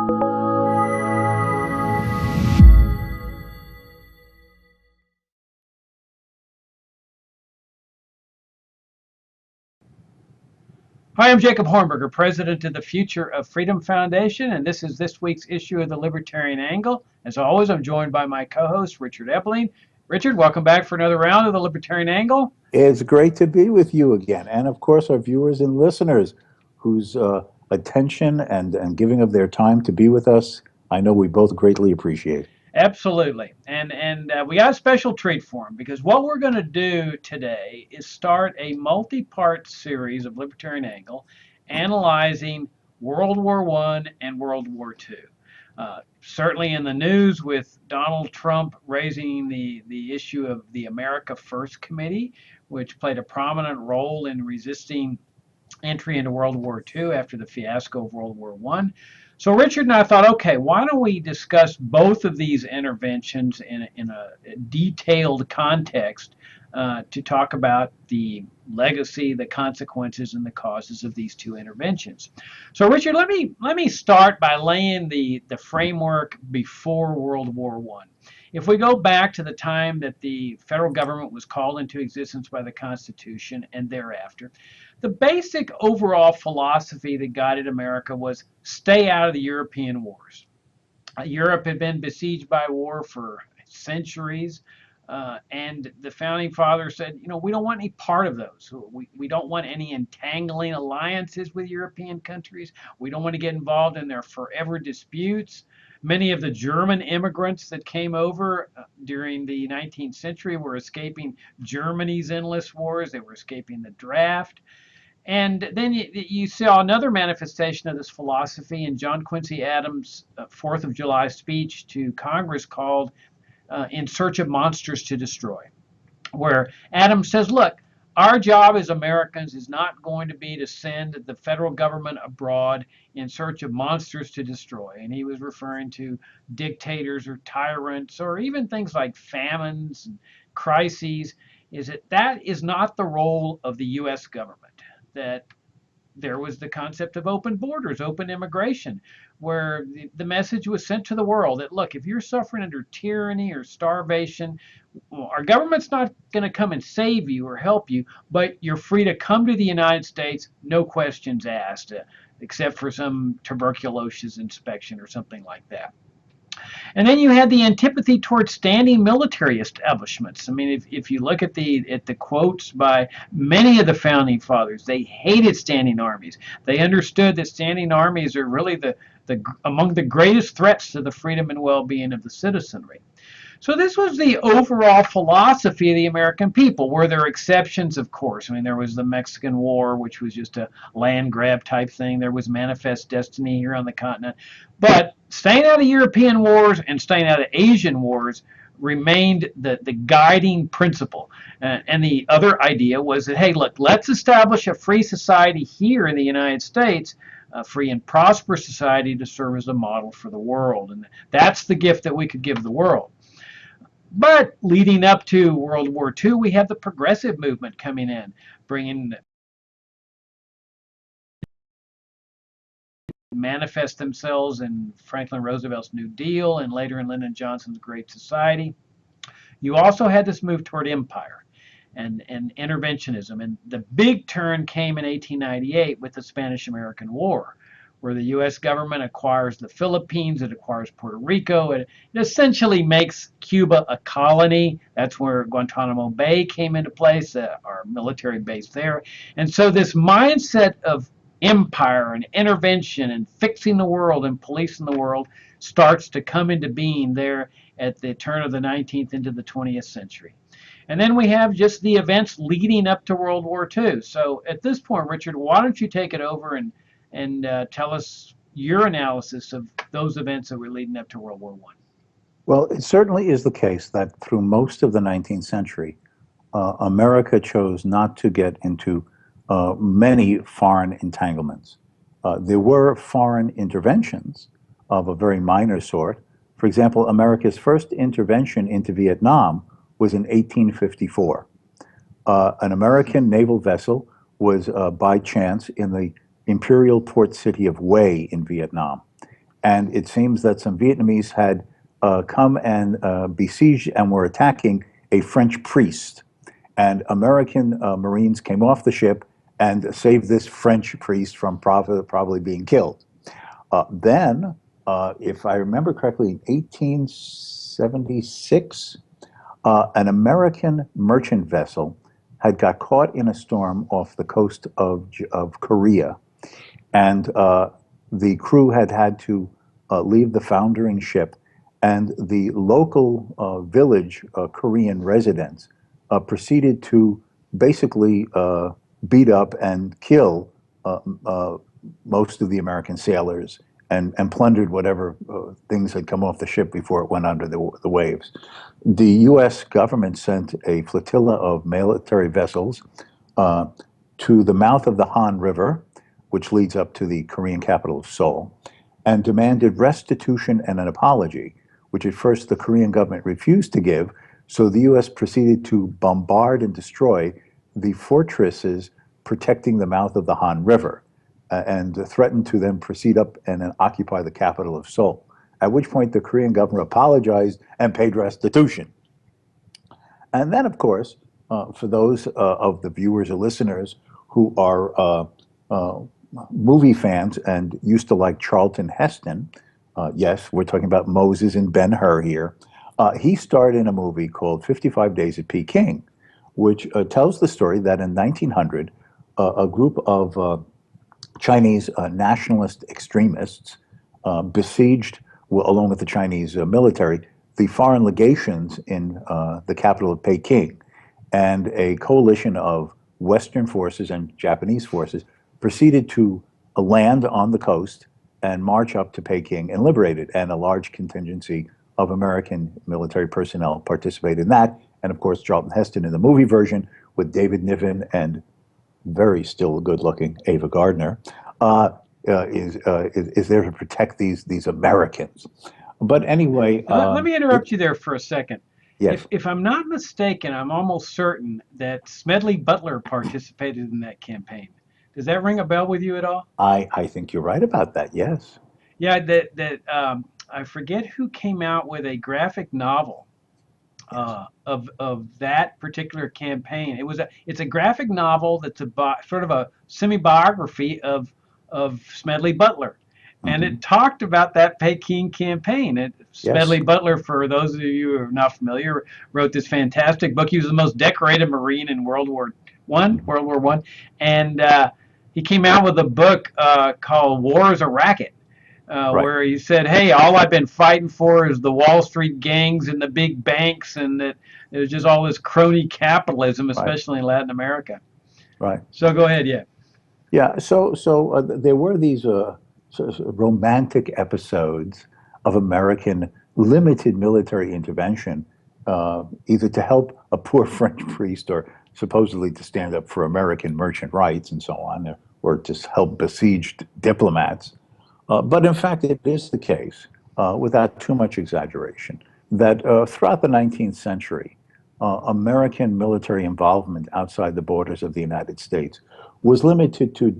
Hi, I'm Jacob Hornberger, president of the Future of Freedom Foundation, and this is this week's issue of the Libertarian Angle. As always, I'm joined by my co-host, Richard Ebeling. Richard, welcome back for another round of the Libertarian Angle. It's great to be with you again. And of course, our viewers and listeners whose attention and giving of their time to be with us, I know we both greatly appreciate. Absolutely. And we got a special treat for them, because what we're going to do today is start a multi-part series of Libertarian Angle analyzing World War One and World War Two. Certainly in the news with Donald Trump raising the issue of the America First Committee, which played a prominent role in resisting entry into World War II after the fiasco of World War One. So Richard and I thought, okay, why don't we discuss both of these interventions in a detailed context to talk about the legacy, the consequences, and the causes of these two interventions. So Richard, let me start by laying the framework before World War One. If we go back to the time that the federal government was called into existence by the Constitution and thereafter, the basic overall philosophy that guided America was stay out of the European wars. Europe had been besieged by war for centuries, and the founding fathers said, we don't want any part of those. We don't want any entangling alliances with European countries. We don't want to get involved in their forever disputes. Many of the German immigrants that came over during the 19th century were escaping Germany's endless wars. They were escaping the draft. And then you saw another manifestation of this philosophy in John Quincy Adams' 4th of July speech to Congress called In Search of Monsters to Destroy, where Adams says, look, our job as Americans is not going to be to send the federal government abroad in search of monsters to destroy. And he was referring to dictators or tyrants or even things like famines and crises. That is not the role of the U.S. government. That there was the concept of open borders, open immigration, where the message was sent to the world that, look, if you're suffering under tyranny or starvation, our government's not going to come and save you or help you, but you're free to come to the United States, no questions asked, except for some tuberculosis inspection or something like that. And then you had the antipathy towards standing military establishments. I mean, if you look at the quotes by many of the founding fathers, they hated standing armies. They understood that standing armies are really among the greatest threats to the freedom and well-being of the citizenry. So this was the overall philosophy of the American people. Were there exceptions? Of course. I mean, there was the Mexican War, which was just a land grab type thing. There was Manifest Destiny here on the continent. But staying out of European wars and staying out of Asian wars remained the guiding principle. And the other idea was that, hey, look, let's establish a free society here in the United States, a free and prosperous society to serve as a model for the world. And that's the gift that we could give the world. But leading up to World War II, we have the progressive movement coming in, bringing manifest themselves in Franklin Roosevelt's New Deal and later in Lyndon Johnson's Great Society. You also had this move toward empire and interventionism. And the big turn came in 1898 with the Spanish-American War, where the U.S. government acquires the Philippines, it acquires Puerto Rico, it essentially makes Cuba a colony. That's where Guantanamo Bay came into place, our military base there. And so this mindset of empire and intervention and fixing the world and policing the world starts to come into being there at the turn of the 19th into the 20th century. And then we have just the events leading up to World War II. So at this point, Richard, why don't you take it over and tell us your analysis of those events that were leading up to World War I. Well, it certainly is the case that through most of the 19th century, America chose not to get into many foreign entanglements. There were foreign interventions of a very minor sort. For example, America's first intervention into Vietnam was in 1854. An American naval vessel was by chance in the imperial port city of Hue in Vietnam. and it seems that some Vietnamese had come and besieged and were attacking a French priest. And American Marines came off the ship and saved this French priest from probably being killed. Then, if I remember correctly, in 1876, an American merchant vessel had got caught in a storm off the coast of Korea, and the crew had to leave the foundering ship, and the local village Korean residents proceeded to basically beat up and kill most of the American sailors and plundered whatever things had come off the ship before it went under the waves. The U.S. government sent a flotilla of military vessels to the mouth of the Han River, which leads up to the Korean capital of Seoul, and demanded restitution and an apology, which at first the Korean government refused to give. So the U.S. proceeded to bombard and destroy the fortresses protecting the mouth of the Han River, and threatened to then proceed up and occupy the capital of Seoul. At which point the Korean government apologized and paid restitution. And then, of course, for those of the viewers or listeners who are movie fans and used to like Charlton Heston, yes, we're talking about Moses and Ben-Hur here, he starred in a movie called 55 Days at Peking, which tells the story that in 1900, a group of Chinese nationalist extremists besieged, along with the Chinese military, the foreign legations in the capital of Peking. And a coalition of Western forces and Japanese forces proceeded to land on the coast and march up to Peking and liberate it. And a large contingency of American military personnel participated in that. And of course, Charlton Heston in the movie version with David Niven and very still good-looking Ava Gardner is there to protect these Americans. But anyway, let me interrupt you there for a second. Yes. If I'm not mistaken, I'm almost certain that Smedley Butler participated in that campaign. Does that ring a bell with you at all? I think you're right about that. Yes. Yeah, I forget who came out with a graphic novel of that particular campaign. It's a graphic novel that's sort of a semi-biography of Smedley Butler. And it talked about that Peking campaign. Smedley Butler, for those of you who are not familiar, wrote this fantastic book. He was the most decorated Marine in World War One, and he came out with a book called "War is a Racket," where he said, "Hey, all I've been fighting for is the Wall Street gangs and the big banks, and that there's just all this crony capitalism, especially in Latin America." Right. So go ahead, yeah. Yeah. So there were these sort of romantic episodes of American limited military intervention, either to help a poor French priest or supposedly to stand up for American merchant rights and so on, or to help besieged diplomats. But in fact, it is the case, without too much exaggeration, that throughout the 19th century, American military involvement outside the borders of the United States was limited to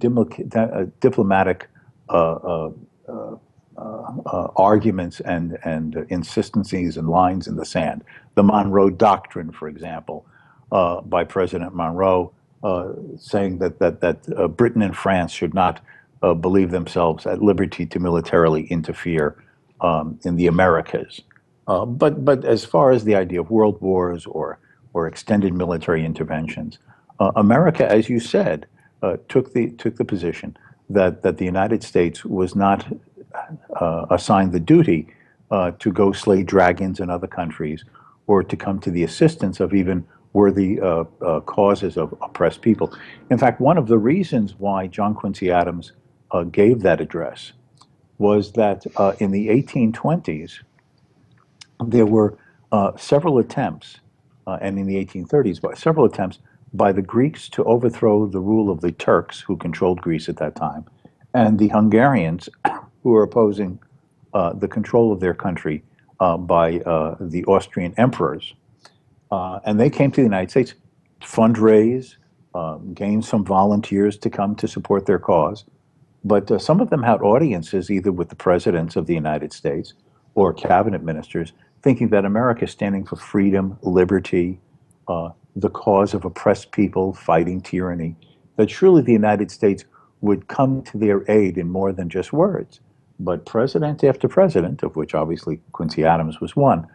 diplomatic arguments and insistencies and lines in the sand. The Monroe Doctrine, for example, by President Monroe, saying that Britain and France should not believe themselves at liberty to militarily interfere in the Americas. But as far as the idea of world wars or extended military interventions, America, as you said, took the position that the United States was not assigned the duty to go slay dragons in other countries or to come to the assistance of even worthy causes of oppressed people. In fact, one of the reasons why John Quincy Adams gave that address was that in the 1820s, there were several attempts, and in the 1830s, several attempts by the Greeks to overthrow the rule of the Turks, who controlled Greece at that time, and the Hungarians, who were opposing the control of their country by the Austrian emperors. And they came to the United States, fundraise, gain some volunteers to come to support their cause. But some of them had audiences either with the presidents of the United States or cabinet ministers, thinking that America is standing for freedom, liberty, the cause of oppressed people fighting tyranny, that surely the United States would come to their aid in more than just words. But president after president, of which obviously Quincy Adams was one,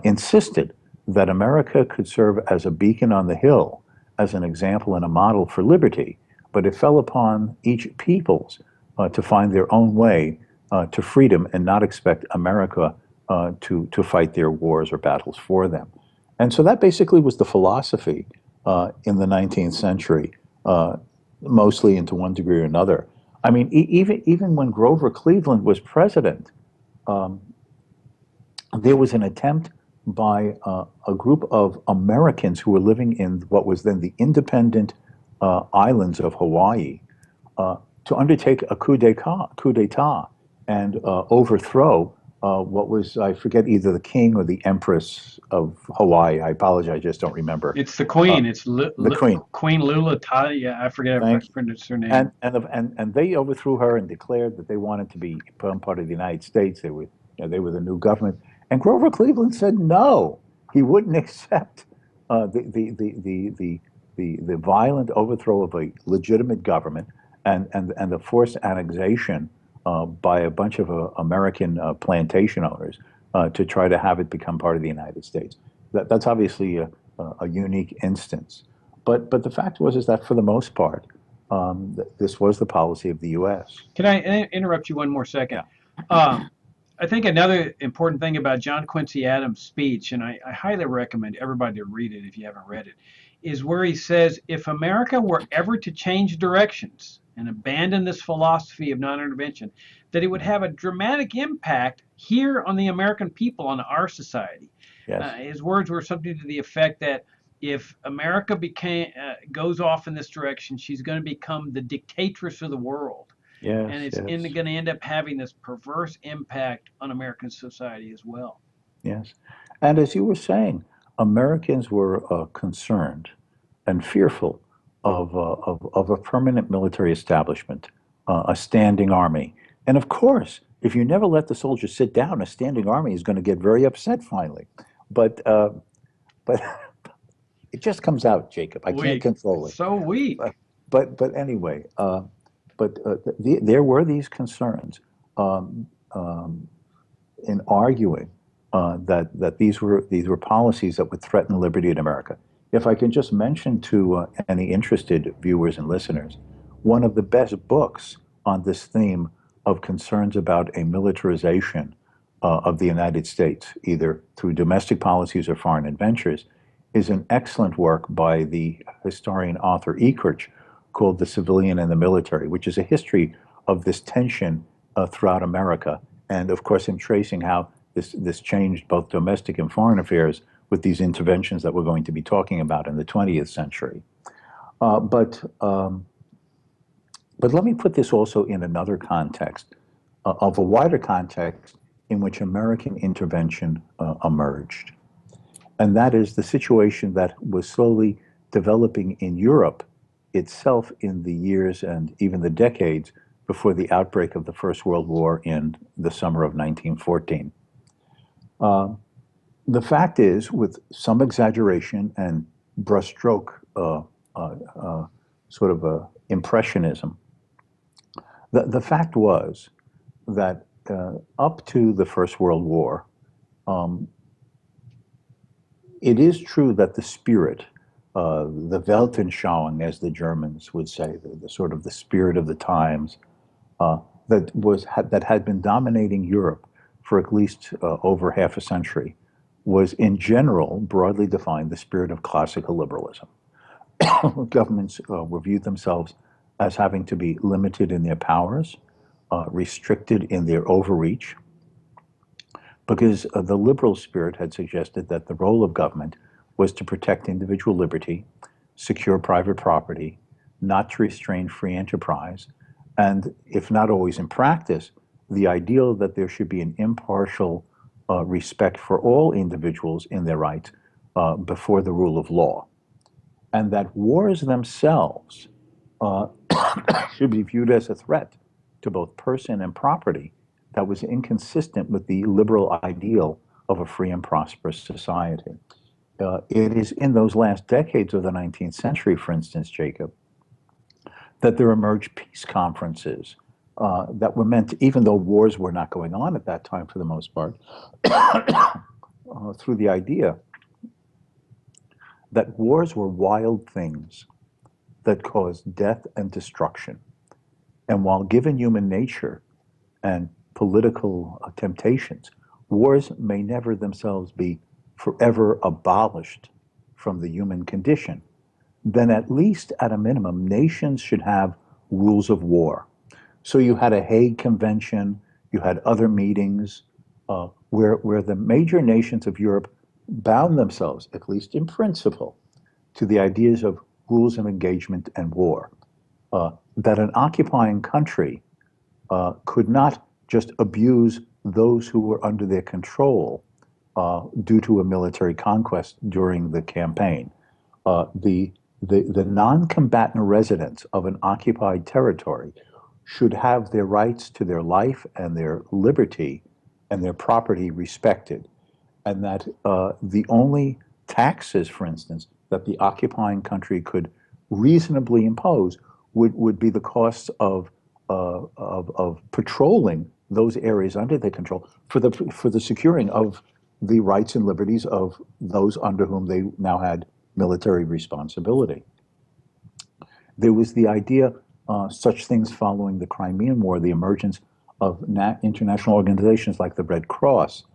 insisted that America could serve as a beacon on the hill, as an example and a model for liberty. But it fell upon each peoples to find their own way to freedom and not expect America to fight their wars or battles for them. And so that basically was the philosophy in the 19th century, mostly into one degree or another. I mean, even when Grover Cleveland was president, there was an attempt by a group of Americans who were living in what was then the independent islands of Hawaii to undertake a coup d'etat and overthrow what was, I forget, either the king or the empress of Hawaii. I apologize, I just don't remember. It's the Queen. It's The queen. Queen Lula. Yeah, I forget if I Thank you. pronounced her name. And they overthrew her and declared that they wanted to be part of the United States. They were the new government. And Grover Cleveland said no, he wouldn't accept the violent overthrow of a legitimate government and the forced annexation by a bunch of American plantation owners to try to have it become part of the United States. That's obviously a unique instance. But the fact is that for the most part, this was the policy of the U.S. Can I interrupt you one more second? I think another important thing about John Quincy Adams' speech, and I highly recommend everybody to read it if you haven't read it, is where he says, if America were ever to change directions and abandon this philosophy of non-intervention, that it would have a dramatic impact here on the American people, on our society. Yes. His words were something to the effect that if America goes off in this direction, she's going to become the dictatress of the world. Yes, And it's yes. going to end up having this perverse impact on American society as well. Yes. And as you were saying, Americans were concerned and fearful of a permanent military establishment, a standing army. And of course, if you never let the soldiers sit down, a standing army is going to get very upset finally. But but it just comes out, Jacob. I can't control it. So weak. But anyway, there were these concerns in arguing that these were policies that would threaten liberty in America. If I can just mention to any interested viewers and listeners, one of the best books on this theme of concerns about a militarization of the United States, either through domestic policies or foreign adventures, is an excellent work by the historian Arthur Eckert called The Civilian and the Military, which is a history of this tension throughout America. And of course, him tracing how this changed both domestic and foreign affairs with these interventions that we're going to be talking about in the 20th century. But let me put this also in another context, of a wider context in which American intervention emerged. And that is the situation that was slowly developing in Europe itself in the years and even the decades before the outbreak of the First World War in the summer of 1914. The fact is, with some exaggeration and brushstroke sort of impressionism, the fact was that up to the First World War, it is true that the spirit, the Weltanschauung, as the Germans would say, the sort of the spirit of the times, that had been dominating Europe for at least over half a century, was in general, broadly defined, the spirit of classical liberalism. Governments viewed themselves as having to be limited in their powers, restricted in their overreach, because the liberal spirit had suggested that the role of government was to protect individual liberty, secure private property, not to restrain free enterprise, and if not always in practice, the ideal that there should be an impartial respect for all individuals in their rights before the rule of law, and that wars themselves should be viewed as a threat to both person and property that was inconsistent with the liberal ideal of a free and prosperous society. It is in those last decades of the 19th century, for instance, Jacob, that there emerged peace conferences that were meant, even though wars were not going on at that time for the most part, through the idea that wars were wild things that caused death and destruction. And while given human nature and political temptations, wars may never themselves be forever abolished from the human condition, then at least at a minimum, nations should have rules of war. So you had a Hague Convention, you had other meetings where the major nations of Europe bound themselves, at least in principle, to the ideas of rules of engagement and war. That an occupying country could not just abuse those who were under their control due to a military conquest during the campaign. The non-combatant residents of an occupied territory should have their rights to their life and their liberty and their property respected, and that the only taxes, for instance, that the occupying country could reasonably impose would be the costs of patrolling those areas under their control for the securing of the rights and liberties of those under whom they now had military responsibility. There was the idea, such things following the Crimean War, the emergence of international organizations like the Red Cross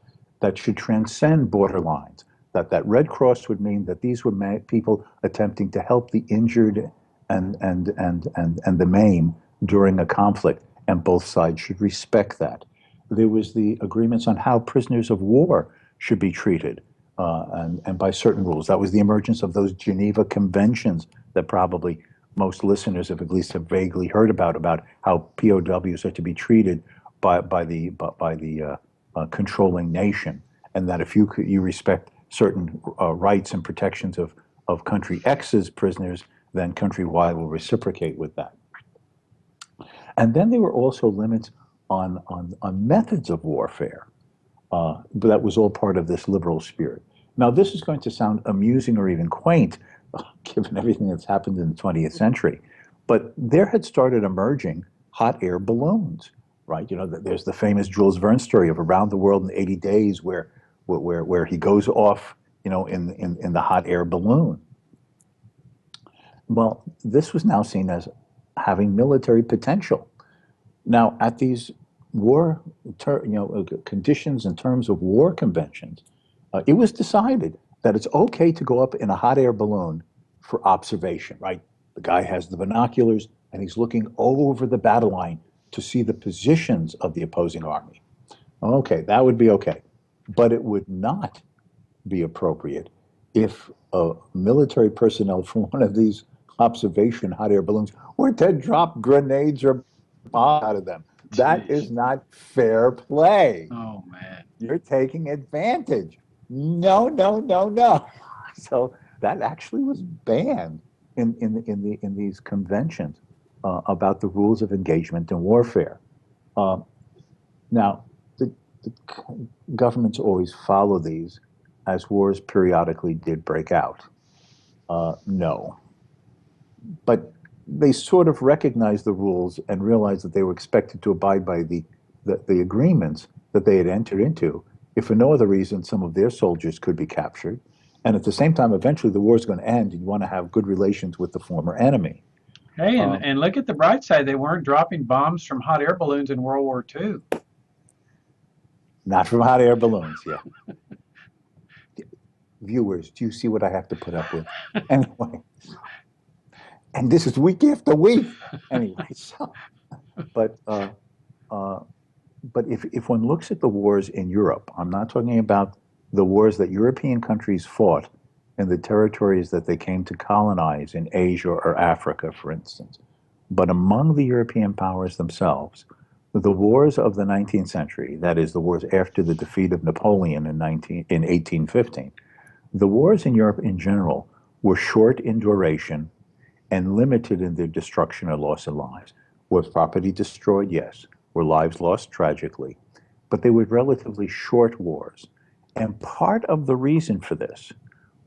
that should transcend border lines. That Red Cross would mean that these were people attempting to help the injured and the maimed during a conflict, and both sides should respect that. There was the agreements on how prisoners of war should be treated, and by certain rules. That was the emergence of those Geneva Conventions that probably most listeners have at least have vaguely heard about how POWs are to be treated by the controlling nation, and that if you respect certain rights and protections of country X's prisoners, then country Y will reciprocate with that. And then there were also limits on methods of warfare, but that was all part of this liberal spirit. Now, this is going to sound amusing or even quaint, given everything that's happened in the 20th century, but there had started emerging hot air balloons, right? You know, there's the famous Jules Verne story of Around the World in 80 Days, where he goes off, you know, in the hot air balloon. Well, this was now seen as having military potential. Now, at these war, conditions in terms of war conventions, it was decided that it's okay to go up in a hot air balloon for observation, right? The guy has the binoculars and he's looking over the battle line to see the positions of the opposing army. Okay, that would be okay. But it would not be appropriate if military personnel from one of these observation hot air balloons were to drop grenades or bombs out of them. That is not fair play. Oh, man. You're taking advantage. No, no, no, no. So that actually was banned in these conventions about the rules of engagement in warfare. Now, the governments always follow these as wars periodically did break out. No. But they sort of recognized the rules and realized that they were expected to abide by the agreements that they had entered into, if for no other reason some of their soldiers could be captured. And at the same time, eventually the war is going to end, and you want to have good relations with the former enemy. Hey, and look at the bright side. They weren't dropping bombs from hot air balloons in World War II. Not from hot air balloons, yeah. Viewers, do you see what I have to put up with? Anyway. And this is week after week. Anyway, so, but if one looks at the wars in Europe, I'm not talking about the wars that European countries fought in the territories that they came to colonize in Asia or Africa, for instance. But among the European powers themselves, the wars of the 19th century, that is, the wars after the defeat of Napoleon in 1815, the wars in Europe in general were short in duration and limited in their destruction or loss of lives. Was property destroyed? Yes. Were lives lost? Tragically. But they were relatively short wars. And part of the reason for this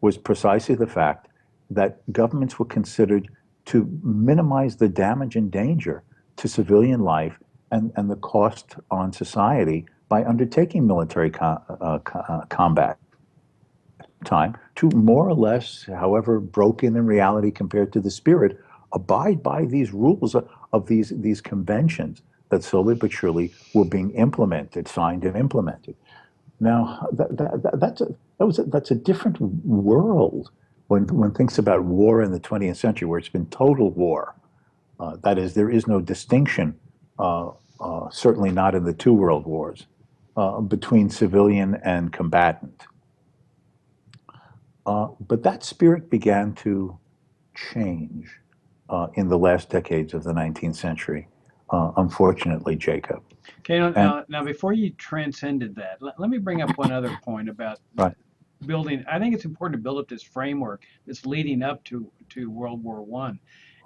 was precisely the fact that governments were considered to minimize the damage and danger to civilian life and the cost on society by undertaking military combat time to more or less, however broken in reality compared to the spirit, abide by these rules of these conventions that slowly but surely were being implemented, signed and implemented. Now, that's a different world when one thinks about war in the 20th century, where it's been total war. That is, there is no distinction, certainly not in the two world wars, between civilian and combatant. But that spirit began to change in the last decades of the 19th century, unfortunately, Jacob. Okay, now before you transcended that, let me bring up one other point about Right. building. I think it's important to build up this framework that's leading up to World War One.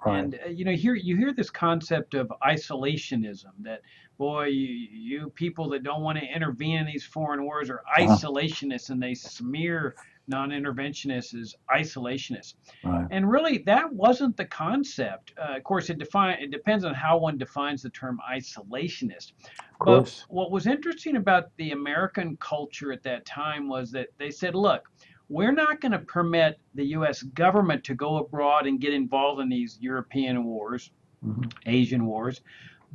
Right. And here you hear this concept of isolationism, that boy, you people that don't want to intervene in these foreign wars are isolationists, and they smear non-interventionists as isolationists. Right. And really, that wasn't the concept. Of course, it depends on how one defines the term isolationist. Of But course. what was interesting about the American culture at that time was that they said, look, we're not going to permit the U.S. government to go abroad and get involved in these European wars, Asian wars.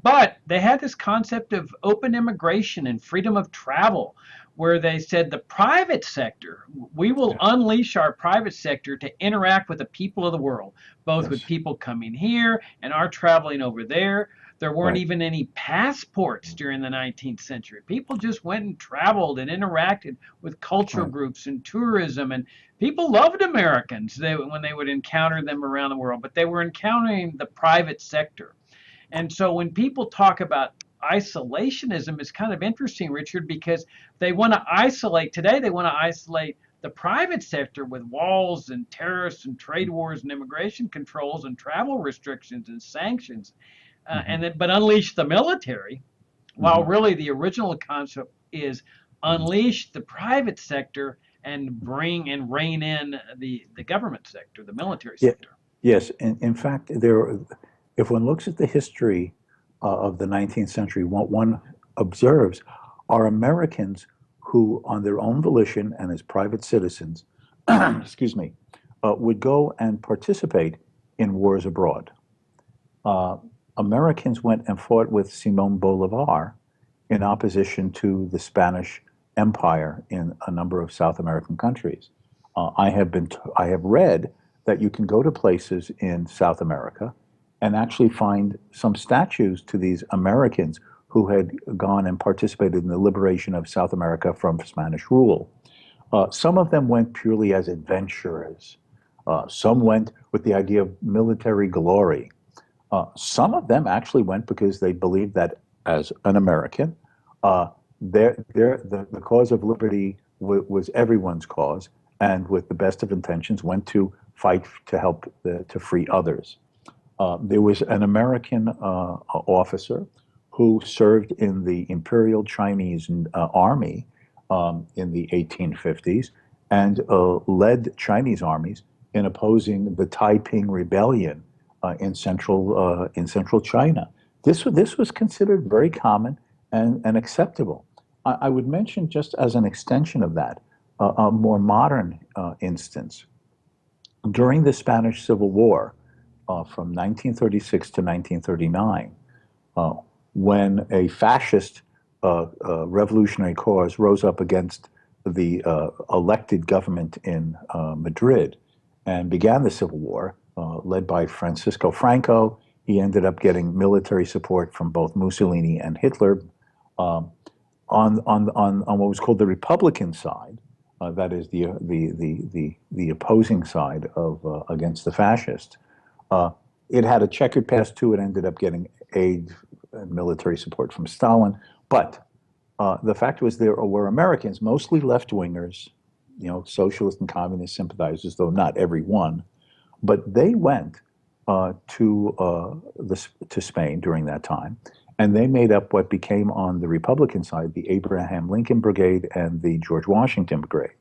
But they had this concept of open immigration and freedom of travel, where they said the private sector, we will unleash our private sector to interact with the people of the world, both with people coming here and our traveling over there. There weren't even any passports during the 19th century. People just went and traveled and interacted with cultural groups and tourism. And people loved Americans when they would encounter them around the world, but they were encountering the private sector. And so when people talk about isolationism, it's kind of interesting, Richard, because they want to isolate, today they want to isolate the private sector with walls and tariffs and trade wars and immigration controls and travel restrictions and sanctions, but unleash the military, while really the original concept is unleash the private sector and bring and rein in the government sector, the military sector. Yes, in fact, if one looks at the history of the 19th century, what one observes are Americans who, on their own volition and as private citizens, excuse me, would go and participate in wars abroad. Americans went and fought with Simón Bolivar in opposition to the Spanish Empire in a number of South American countries. I have read that you can go to places in South America and actually find some statues to these Americans who had gone and participated in the liberation of South America from Spanish rule. Some of them went purely as adventurers. Some went with the idea of military glory. Some of them actually went because they believed that as an American, the cause of liberty was everyone's cause, and with the best of intentions went to fight to help to free others. There was an American officer who served in the Imperial Chinese Army in the 1850s and led Chinese armies in opposing the Taiping Rebellion in central China. This was considered very common and acceptable. I would mention, just as an extension of that, a more modern instance. During the Spanish Civil War, from 1936 to 1939, when a fascist revolutionary cause rose up against the elected government in Madrid and began the Civil War, led by Francisco Franco. He ended up getting military support from both Mussolini and Hitler. On what was called the Republican side, that is the opposing side of against the fascists. It had a checkered past too. It ended up getting aid and military support from Stalin. But the fact was there were Americans, mostly left-wingers, socialist and communist sympathizers, though not every one. But they went to Spain during that time, and they made up what became on the Republican side the Abraham Lincoln Brigade and the George Washington Brigade.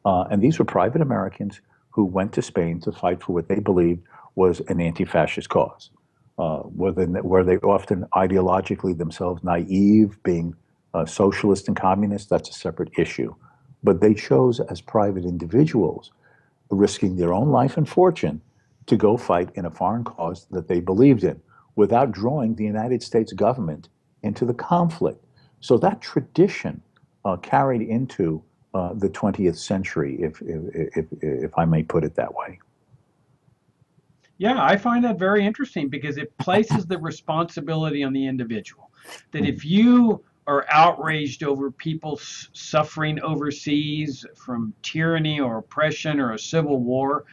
And these were private Americans who went to Spain to fight for what they believed was an anti-fascist cause. Were they often ideologically themselves naive, being socialist and communist? That's a separate issue. But they chose as private individuals, risking their own life and fortune, to go fight in a foreign cause that they believed in without drawing the United States government into the conflict. So that tradition carried into the 20th century, if I may put it that way. Yeah, I find that very interesting because it places the responsibility on the individual. That if you are outraged over people suffering overseas from tyranny or oppression or a civil war,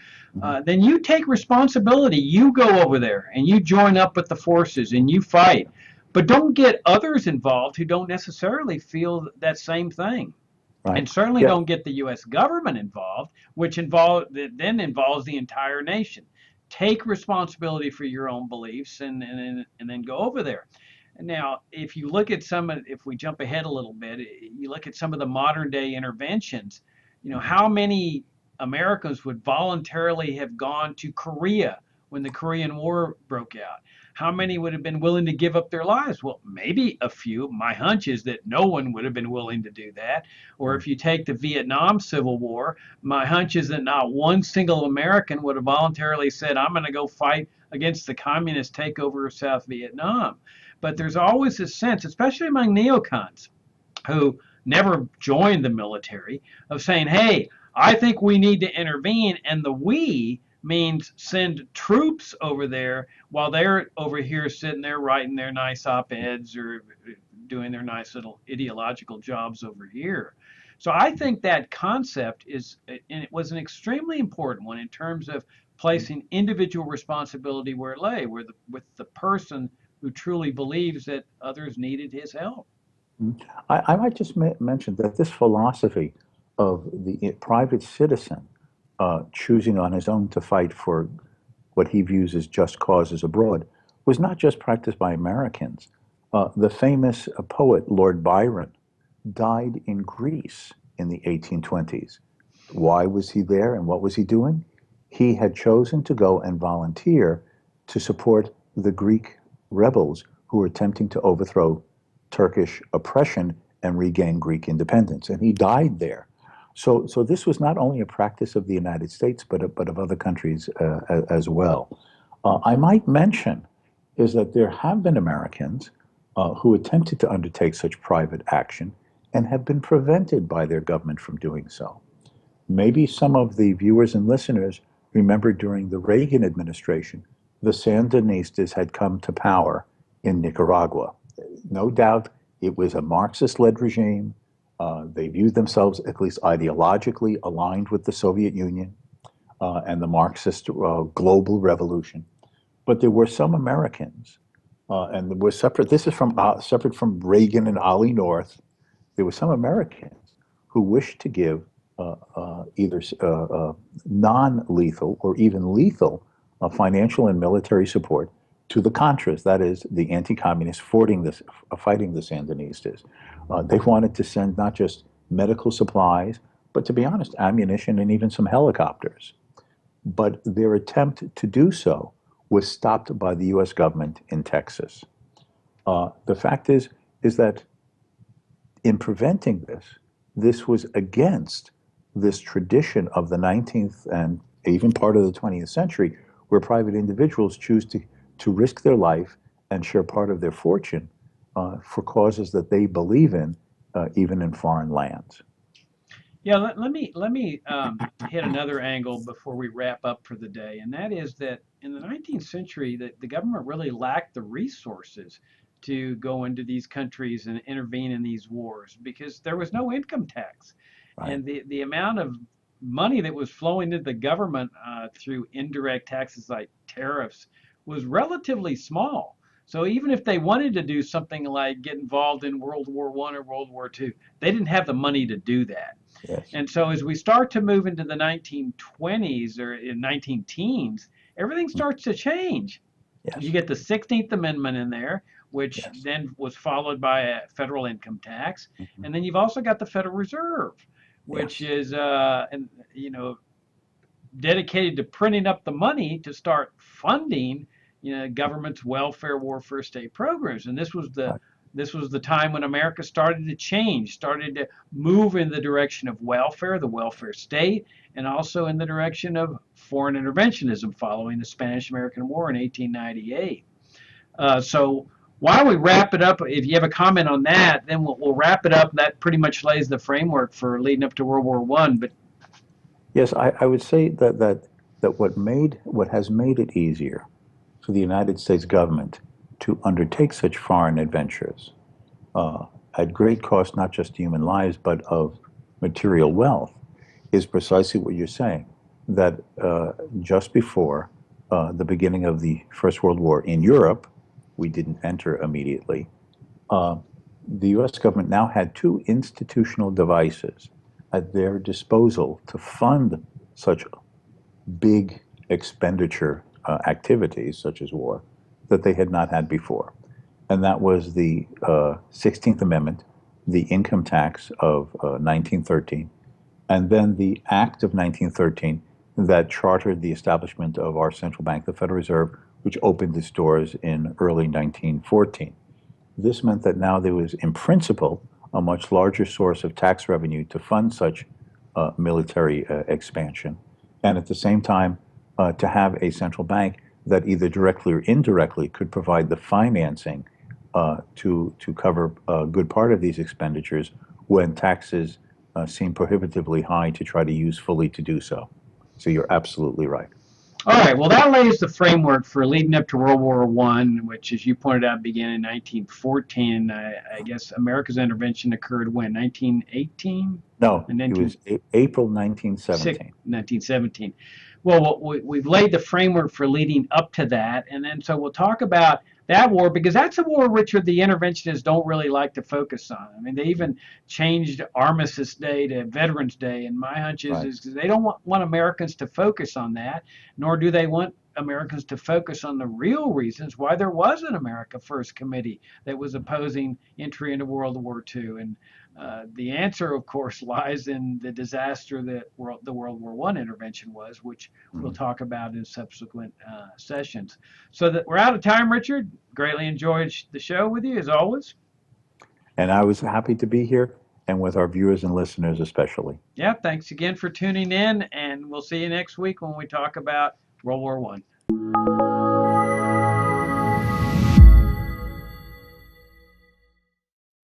then you take responsibility. You go over there and you join up with the forces and you fight. But don't get others involved who don't necessarily feel that same thing. Right. And certainly Yeah. don't get the U.S. government involved, which then involves the entire nation. Take responsibility for your own beliefs and then go over there. Now, if you look at if we jump ahead a little bit, you look at some of the modern day interventions, how many Americans would voluntarily have gone to Korea when the Korean War broke out? How many would have been willing to give up their lives? Well, maybe a few. My hunch is that no one would have been willing to do that. Or if you take the Vietnam Civil War, my hunch is that not one single American would have voluntarily said, I'm going to go fight against the communist takeover of South Vietnam. But there's always this sense, especially among neocons who never joined the military, of saying, hey, I think we need to intervene. And the we means send troops over there while they're over here sitting there writing their nice op-eds or doing their nice little ideological jobs over here. So I think that concept and it was an extremely important one in terms of placing individual responsibility where it lay, with the person who truly believes that others needed his help. I might just mention that this philosophy of the private citizen choosing on his own to fight for what he views as just causes abroad was not just practiced by Americans. The famous poet Lord Byron died in Greece in the 1820s. Why was he there and what was he doing? He had chosen to go and volunteer to support the Greek rebels who were attempting to overthrow Turkish oppression and regain Greek independence. And he died there. So this was not only a practice of the United States, but of other countries as well. I might mention is that there have been Americans who attempted to undertake such private action and have been prevented by their government from doing so. Maybe some of the viewers and listeners remember during the Reagan administration, the Sandinistas had come to power in Nicaragua. No doubt it was a Marxist-led regime. They viewed themselves, at least ideologically, aligned with the Soviet Union and the Marxist global revolution. But there were some Americans, and there were separate. This is from separate from Reagan and Ollie North. There were some Americans who wished to give either non-lethal or even lethal financial and military support to the Contras, that is, the anti-communists fighting the Sandinistas. They wanted to send not just medical supplies, but to be honest, ammunition and even some helicopters. But their attempt to do so was stopped by the U.S. government in Texas. The fact is that in preventing this, this was against this tradition of the 19th and even part of the 20th century, where private individuals choose to risk their life and share part of their fortune for causes that they believe in, even in foreign lands. Yeah, let me hit another angle before we wrap up for the day, and that is that in the 19th century, the government really lacked the resources to go into these countries and intervene in these wars because there was no income tax, Right. and the amount of money that was flowing into the government through indirect taxes like tariffs was relatively small. So even if they wanted to do something like get involved in World War One or World War Two, they didn't have the money to do that. Yes. And so as we start to move into the 1920s or in 19 teens, everything starts to change. You Yes. get the 16th Amendment in there, which Yes. then was followed by a federal income tax, Mhm. and then you've also got the Federal Reserve, which Yes. is and dedicated to printing up the money to start funding government's welfare, warfare, state programs. And Right. this was the time when America started to change, started to move in the direction of welfare, the welfare state, and also in the direction of foreign interventionism following the Spanish-American War in 1898. So why don't we wrap it up? If you have a comment on that, then we'll wrap it up. That pretty much lays the framework for leading up to World War One. But Yes, I would say that what has made it easier for the United States government to undertake such foreign adventures uh, at great cost, not just to human lives, but of material wealth, is precisely what you're saying. That just before the beginning of the First World War in Europe, we didn't enter immediately. Uh, the US government now had two institutional devices at their disposal to fund such big expenditure activities, such as war, that they had not had before. And that was the 16th Amendment, the income tax of 1913, and then the Act of 1913 that chartered the establishment of our central bank, the Federal Reserve, which opened its doors in early 1914. This meant that now there was, in principle, a much larger source of tax revenue to fund such military expansion, and at the same time, to have a central bank that either directly or indirectly could provide the financing to cover a good part of these expenditures when taxes seem prohibitively high to try to use fully to do so. So you're absolutely right. all right, well, that lays the framework for leading up to World War One, which, as you pointed out, began in 1914. I guess America's intervention occurred when 1918 No, and it was April 1917. 1917. Well, we've laid the framework for leading up to that, and then so we'll talk about that war because that's a war, Richard, the interventionists don't really like to focus on. I mean, they even changed Armistice Day to Veterans Day, and my hunch Right. is they don't want Americans to focus on that, nor do they want Americans to focus on the real reasons why there was an America First committee that was opposing entry into World War II. And the answer, of course, lies in the disaster that the World War One intervention was, which we'll Mhm. talk about in subsequent sessions. So that we're out of time, Richard. Greatly enjoyed the show with you as always. And I was happy to be here and with our viewers and listeners especially. Yeah, thanks again for tuning in, and we'll see you next week when we talk about World War One.